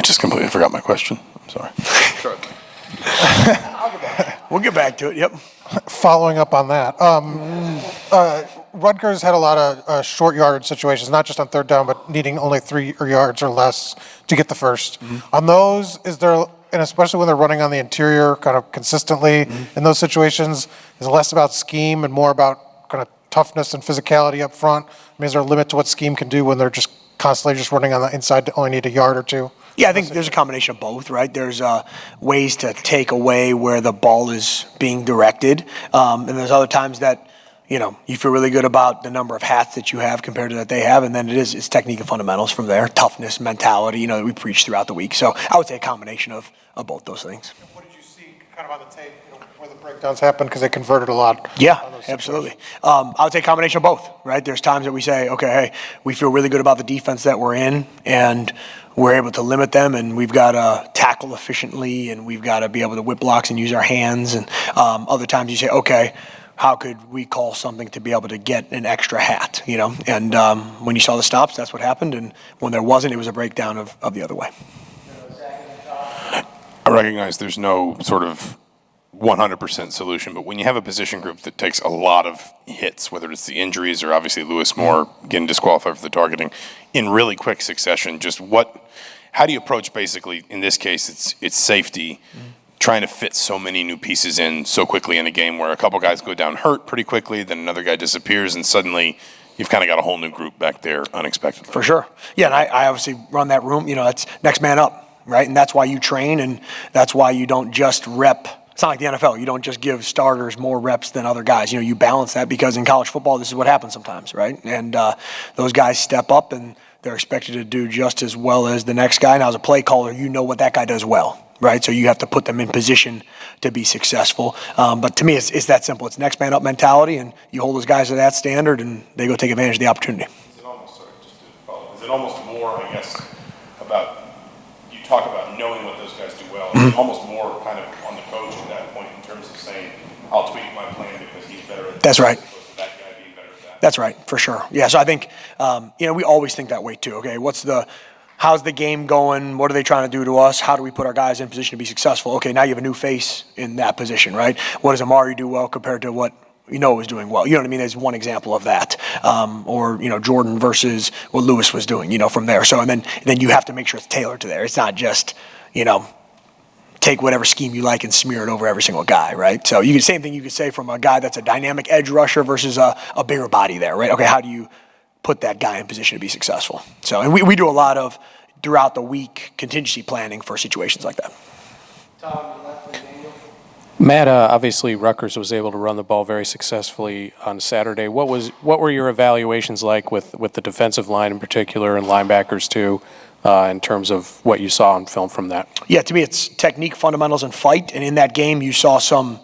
just completely forgot my question. I'm sorry. Sure. We'll get back to it. Yep. Following up on that, Rutgers had a lot of short yard situations, not just on third down, but needing only 3 yards or less to get the first. On those, is there, and especially when they're running on the interior kind of consistently in those situations, is it less about scheme and more about kind of toughness and physicality up front? I mean, is there a limit to what scheme can do when they're just constantly just running on the inside to only need a yard or 2? Yeah, I think there's a combination of both, right? There's ways to take away where the ball is being directed, and there's other times that you feel really good about the number of hats that you have compared to that they have, and then it's technique and fundamentals from there, toughness, mentality, that we preach throughout the week. So I would say a combination of both those things. What did you see kind of on the tape where the breakdowns happened because they converted a lot? Yeah, absolutely. I would say a combination of both, right? There's times that we say, okay, hey, we feel really good about the defense that we're in, and we're able to limit them, and we've got to tackle efficiently, and we've got to be able to whip blocks and use our hands. And other times you say, okay, how could we call something to be able to get an extra hat, And when you saw the stops, that's what happened. And when there wasn't, it was a breakdown of the other way. I recognize there's no sort of 100% solution, but when you have a position group that takes a lot of hits, whether it's the injuries or obviously Lewis Moore getting disqualified for the targeting in really quick succession, how do you approach basically, in this case, it's safety, trying to fit so many new pieces in so quickly in a game where a couple guys go down hurt pretty quickly, then another guy disappears, and suddenly you've kind of got a whole new group back there unexpectedly. For sure. Yeah, and I obviously run that room. That's next man up, right? And that's why you train, and that's why you don't just rep. It's not like the NFL. You don't just give starters more reps than other guys. You balance that because in college football, this is what happens sometimes, right? And those guys step up, and they're expected to do just as well as the next guy. Now, as a play caller, you know what that guy does well, right? So you have to put them in position to be successful. But to me, it's that simple. It's next man up mentality, and you hold those guys to that standard, and they go take advantage of the opportunity. Is it almost more, I guess, about, you talk about knowing what those guys do well, it's almost more kind of on the coach at that point in terms of saying, I'll tweak my plan because he's better at That's right. as opposed to that guy being better at that. That's right, for sure. Yeah, so I think, we always think that way too. Okay, how's the game going? What are they trying to do to us? How do we put our guys in position to be successful? Okay, now you have a new face in that position, right? What does Amari do well compared to what was doing well? You know what I mean? There's one example of that. Or Jordan versus what Lewis was doing, from there. So, and then you have to make sure it's tailored to there. It's not just, take whatever scheme you like and smear it over every single guy, right? So same thing you could say from a guy that's a dynamic edge rusher versus a bigger body there, right? Okay, how do you put that guy in position to be successful? So, and we do a lot of, throughout the week, contingency planning for situations like that. Matt, obviously Rutgers was able to run the ball very successfully on Saturday. What were your evaluations like with the defensive line in particular and linebackers too, in terms of what you saw on film from that? Yeah, to me it's technique, fundamentals, and fight. And in that game you saw some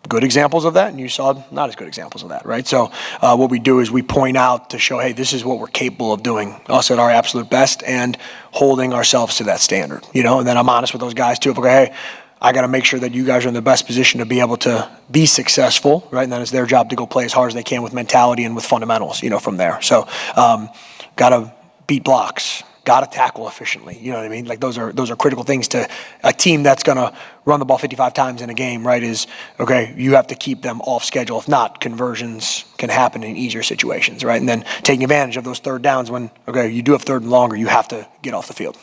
good examples of that, and you saw not as good examples of that, right? So what we do is we point out to show, hey, this is what we're capable of doing, us at our absolute best, and holding ourselves to that standard, and then I'm honest with those guys too. If okay, hey, I got to make sure that you guys are in the best position to be able to be successful, right? And then it's their job to go play as hard as they can with mentality and with fundamentals, from there. So got to beat blocks, got to tackle efficiently. You know what I mean? Like those are critical things to a team that's going to run the ball 55 times in a game, right? Is, okay, you have to keep them off schedule. If not, conversions can happen in easier situations, right? And then taking advantage of those third downs when, okay, you do have third and longer, you have to get off the field.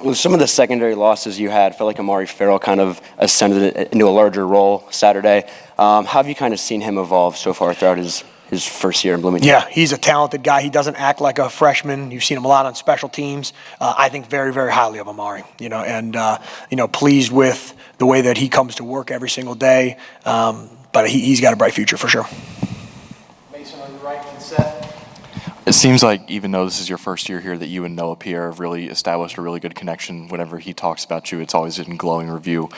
With some of the secondary losses you had, I felt like Amari Farrell kind of ascended into a larger role Saturday. How have you kind of seen him evolve so far throughout his first year in Bloomington? Yeah, he's a talented guy. He doesn't act like a freshman. You've seen him a lot on special teams. I think very, very highly of Amari, and pleased with the way that he comes to work every single day. But he's got a bright future for sure. Mason on your right, and Seth. It seems like even though this is your first year here that you and Noah Pierre have really established a really good connection. Whenever he talks about you, it's always in glowing review.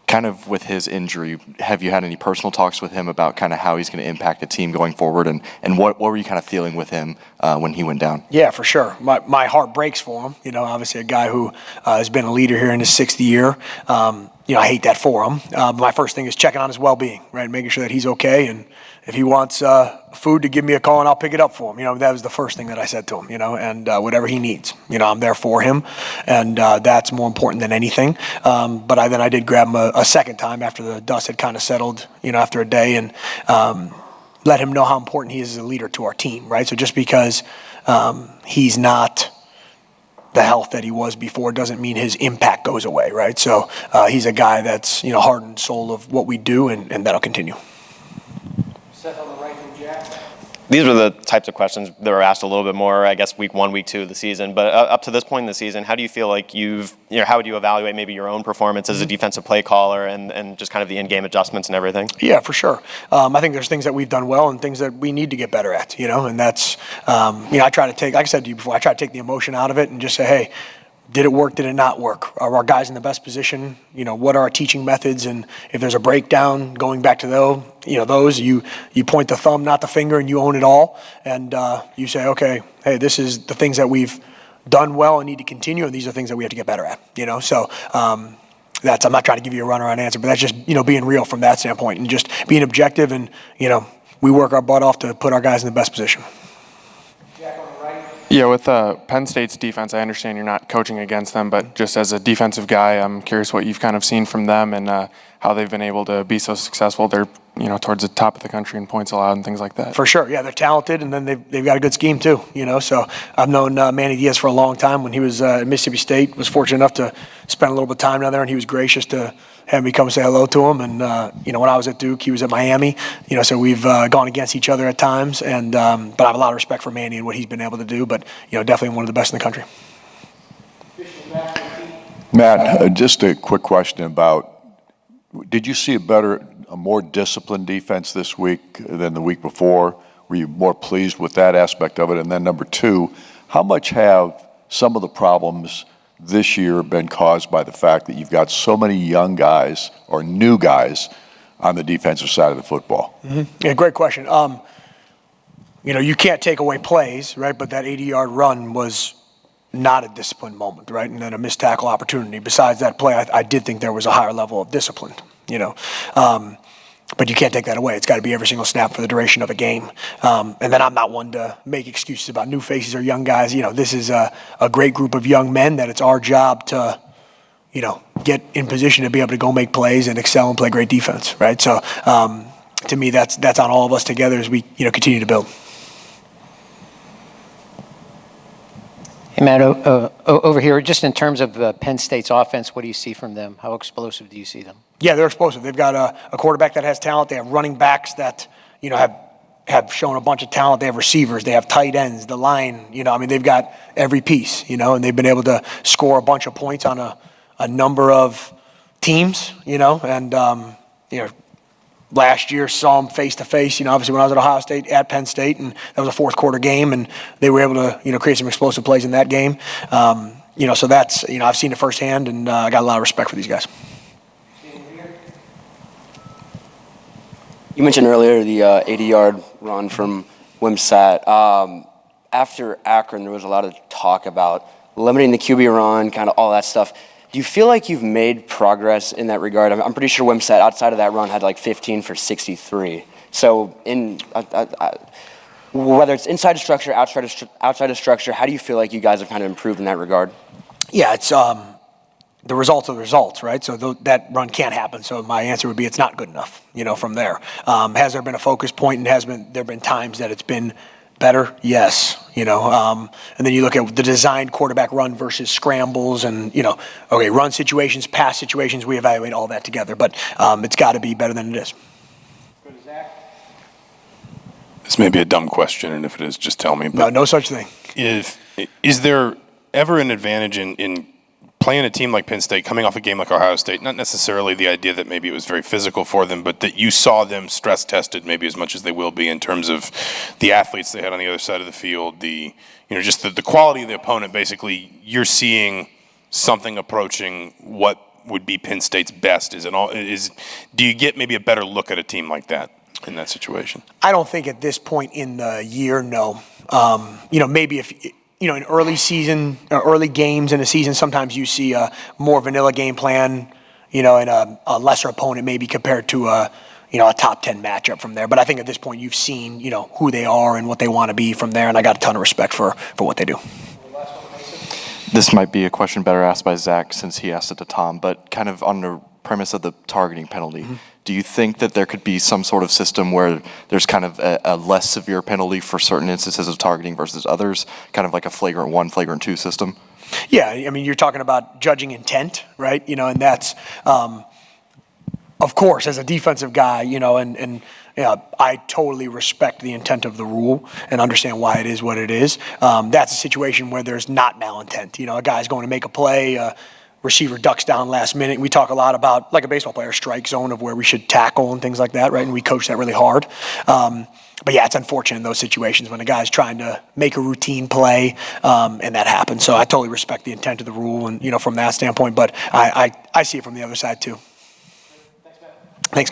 Kind of with his injury, have you had any personal talks with him about kind of how he's going to impact the team going forward, and what were you kind of feeling with him when he went down? Yeah, for sure. My heart breaks for him. Obviously a guy who has been a leader here in his 6th year. I hate that for him. My first thing is checking on his well-being, right? Making sure that he's okay and if he wants food, to give me a call and I'll pick it up for him. That was the first thing that I said to him, and whatever he needs, I'm there for him. And that's more important than anything. But I did grab him a second time after the dust had kind of settled, after a day, and let him know how important he is as a leader to our team, right? So just because he's not the health that he was before doesn't mean his impact goes away, right? So he's a guy that's, heart and soul of what we do, and that'll continue. Seth on the right from Jack. These were the types of questions that were asked a little bit more, I guess, week 1, week 2 of the season. But up to this point in the season, how do you feel like how would you evaluate maybe your own performance as a defensive play caller and just kind of the in-game adjustments and everything? Yeah, for sure. I think there's things that we've done well and things that we need to get better at, and that's, I try to take, like I said to you before, I try to take the emotion out of it and just say, hey, did it work? Did it not work? Are our guys in the best position? What are our teaching methods? And if there's a breakdown, going back to those, you point the thumb, not the finger, and you own it all. And you say, okay, hey, this is the things that we've done well and need to continue, and these are things that we have to get better at. So that's, I'm not trying to give you a runaround answer, but that's just being real from that standpoint and just being objective. And we work our butt off to put our guys in the best position. Jack on the right. Yeah, with Penn State's defense, I understand you're not coaching against them, but just as a defensive guy, I'm curious what you've kind of seen from them and how they've been able to be so successful. They're towards the top of the country in points allowed and things like that. For sure, yeah, they're talented, and then they've got a good scheme too. So I've known Manny Diaz for a long time. When he was at Mississippi State, was fortunate enough to spend a little bit of time down there, and he was gracious to have me come say hello to him. And when I was at Duke, he was at Miami. So we've gone against each other at times, and but I have a lot of respect for Manny and what he's been able to do. But definitely one of the best in the country. Matt, just a quick question about, did you see a more disciplined defense this week than the week before? Were you more pleased with that aspect of it? And then number 2, how much have some of the problems this year been caused by the fact that you've got so many young guys or new guys on the defensive side of the football? Mm-hmm. Yeah, great question. You can't take away plays, right? But that 80-yard run was not a disciplined moment, right? And then a missed tackle opportunity. Besides that play, I did think there was a higher level of discipline, But you can't take that away. It's got to be every single snap for the duration of a game. And then I'm not one to make excuses about new faces or young guys. This is a great group of young men that it's our job to, get in position to be able to go make plays and excel and play great defense, right? So to me, that's on all of us together as we, continue to build. Hey, Matt, over here, just in terms of Penn State's offense, what do you see from them? How explosive do you see them? Yeah, they're explosive. They've got a quarterback that has talent. They have running backs that, have shown a bunch of talent. They have receivers. They have tight ends, the line. They've got every piece, and they've been able to score a bunch of points on a number of teams, and, last year saw them face to face, obviously when I was at Ohio State, at Penn State, and that was a fourth quarter game, and they were able to, create some explosive plays in that game. So that's, I've seen it firsthand, and I got a lot of respect for these guys. You mentioned earlier the 80-yard run from Wimsatt. After Akron, there was a lot of talk about limiting the QB run, kind of all that stuff. Do you feel like you've made progress in that regard? I'm pretty sure Wimsatt, outside of that run, had like 15 for 63. So whether it's inside of structure, outside of structure, how do you feel like you guys have kind of improved in that regard? Yeah, it's the results are the results, right? So that run can't happen. So my answer would be it's not good enough, from there. Has there been a focus point, and there been times that it's been better? Yes. And then you look at the designed quarterback run versus scrambles and, run situations, pass situations, we evaluate all that together. But it's got to be better than it is. Go to Zach. This may be a dumb question, and if it is, just tell me. But no such thing. Is there ever an advantage in playing a team like Penn State, coming off a game like Ohio State, not necessarily the idea that maybe it was very physical for them, but that you saw them stress tested maybe as much as they will be in terms of the athletes they had on the other side of the field, just the quality of the opponent. Basically, you're seeing something approaching what would be Penn State's best. Do you get maybe a better look at a team like that in that situation? I don't think at this point in the year, no. Maybe if in early season, or early games in a season, sometimes you see a more vanilla game plan, and a lesser opponent maybe compared to a a top 10 matchup from there. But I think at this point you've seen, who they are and what they want to be from there, and I got a ton of respect for what they do. This might be a question better asked by Zach since he asked it to Tom, but kind of on the premise of the targeting penalty, do you think that there could be some sort of system where there's kind of a less severe penalty for certain instances of targeting versus others, kind of like a flagrant 1, flagrant 2 system? Yeah, I mean, you're talking about judging intent, right? And that's, of course, as a defensive guy, and I totally respect the intent of the rule and understand why it is what it is. That's a situation where there's not malintent. A guy's going to make a play, receiver ducks down last minute. We talk a lot about, like a baseball player, strike zone of where we should tackle and things like that, right? And we coach that really hard. But yeah, it's unfortunate in those situations when a guy's trying to make a routine play and that happens. So I totally respect the intent of the rule and, from that standpoint. But I see it from the other side too.